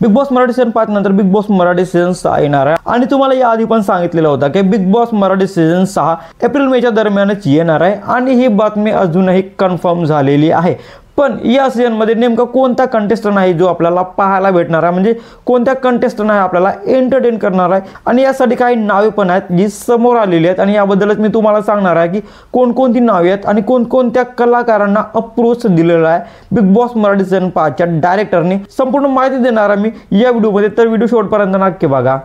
Big Boss Marathi season 5 नंतर big Boss Marathi season 6 येणार आहे आणि तुम्हाला याआधी पण सांगितलेलं होतं की Bigg Boss Marathi season 6 April मेच्या दरम्यानच येणार आहे आणि ही बातमी अजूनही कन्फर्म झालेली आहे। पण या सीझन मध्ये नेमका कोणता कंटेस्टंट आहे जो आपल्याला पाहायला भेटणार आहे, म्हणजे कोणत्या कंटेस्टंट आहे आपल्याला एंटरटेन करणार आहे आणि यासाठी काही नावे पण आहेत जी समोर आलेली आहेत आणि याबद्दलच मी तुम्हाला सांगणार आहे की कोणकोणती नावे आहेत आणि कोणकोणत्या कलाकारांना अप्रोच दिलेला आहे बिग बॉस मराठी सीझन 5 च्या डायरेक्टरने। संपूर्ण माहिती देणार आहे मी या व्हिडिओमध्ये, तर व्हिडिओ शेवटपर्यंत नक्की बघा।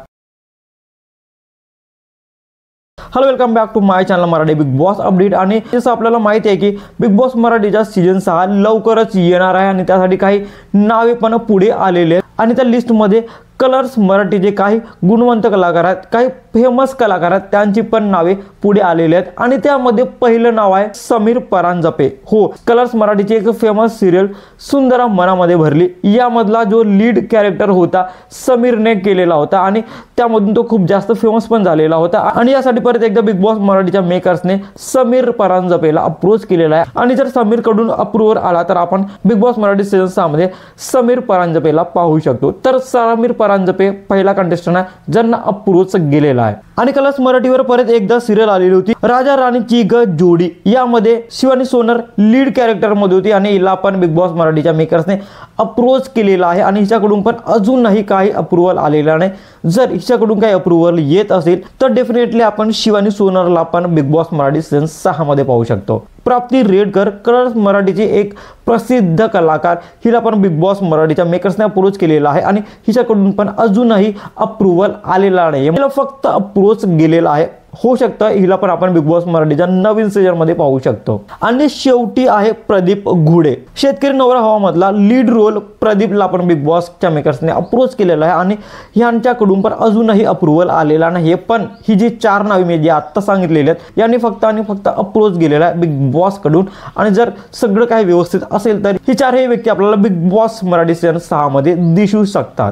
Hello, welcome back to my channel Marathi Bigg Boss update. आणि जसं आपल्याला माहिती आहे की बिग बॉस मराठीचा सीझन 6 लवकरच येणार आहे आणि त्यासाठी काही नावे पण पुढे आलेले आहेत आणि त्या लिस्टमध्ये कलर्स मराठीचे काही गुणवंत कलाकार आहेत, काही फेमस कलाकार आहेत, त्यांची पण नावे पुढे आलेली आहेत आणि त्यामध्ये पहिलं नाव आहे समीर परांजपे। हो, कलर्स मराठीची एक फेमस सिरियल सुंदरा मनामध्ये भरली यामधला जो लीड कॅरेक्टर होता समीरने केलेला होता आणि त्यामधून तो खूप जास्त फेमस पण झालेला होता आणि यासाठी परत एकदा बिग बॉस मराठीच्या मेकर्सने समीर परांजपेला अप्रोच केलेला आहे आणि जर समीर कडून अप्रूव्हर आला तर आपण बिग बॉस मराठी सीझन 6 मध्ये समीर परांजपेला पाहू शकतो। तर समीर परांजपे पहिला कंटेस्टंट आहे ज्यांना अप्रोच गेलेला आहे। आणि कलर्स मराठीवर परत एकदा सिरियल आलेली होती राजा राणीची ग जोडी, यामध्ये शिवानी सोनर लीड कॅरेक्टर मध्ये होती आणि हिला पण बिग बॉस मराठीच्या मेकर्सने अप्रोच केलेला आहे आणि हिच्याकडून पण अजूनही काही अप्रूव्हल आलेला नाही। जर हिच्याकडून काही अप्रूव्हल येत असेल तर डेफिनेटली आपण शिवानी सोनरला पण बिग बॉस मराठी सीझन 6 मध्ये पाहू शकतो। प्राप्ती रेडकर कलर्स मराठीची एक प्रसिद्ध कलाकार, हिला पण बिग बॉस मराठीच्या मेकर्सने अप्रोच केलेला आहे आणि हिच्याकडून पण अजूनही अप्रूव्हल आलेला नाही, हिला फक्त अप्रोच गेलेला आहे। होऊ शकतं हिला पण आपण बिग बॉस मराठीच्या नवीन सीझन मध्ये पाहू शकतो। आणि शेवटी आहे प्रदीप घुडे, शेतकरी नवरा हवा मधला लीड रोल प्रदीपला पण बिग बॉसच्या मेकर्सने अप्रोच केलेला आहे आणि यांच्याकडून पण अजूनही अप्रूव्हल आलेला नाही। पण ही जी 4 नावे मी जी आता सांगितलेली आहेत यांनी फक्त आणि फक्त अप्रोच गेलेला आहे बिग बॉस कडून आणि जर सगळं काही व्यवस्थित असेल तर ही 4 व्यक्ती आपल्याला बिग बॉस मराठी सीझन 6 मध्ये दिसू शकतात।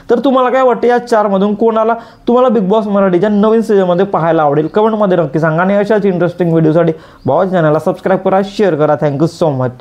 तर तुम्हाला काय वाटतं या 4 मधून कोणाला तुम्हाला बिग बॉस मराठीच्या नवीन सीझन मध्ये पाहायला आवडेल? कमेंट मध्ये नक्की सांगा आणि अशाच इंटरेस्टिंग व्हिडिओसाठी भावाच्या चॅनलला सबस्क्राइब करा, शेअर करा। Thank you so much.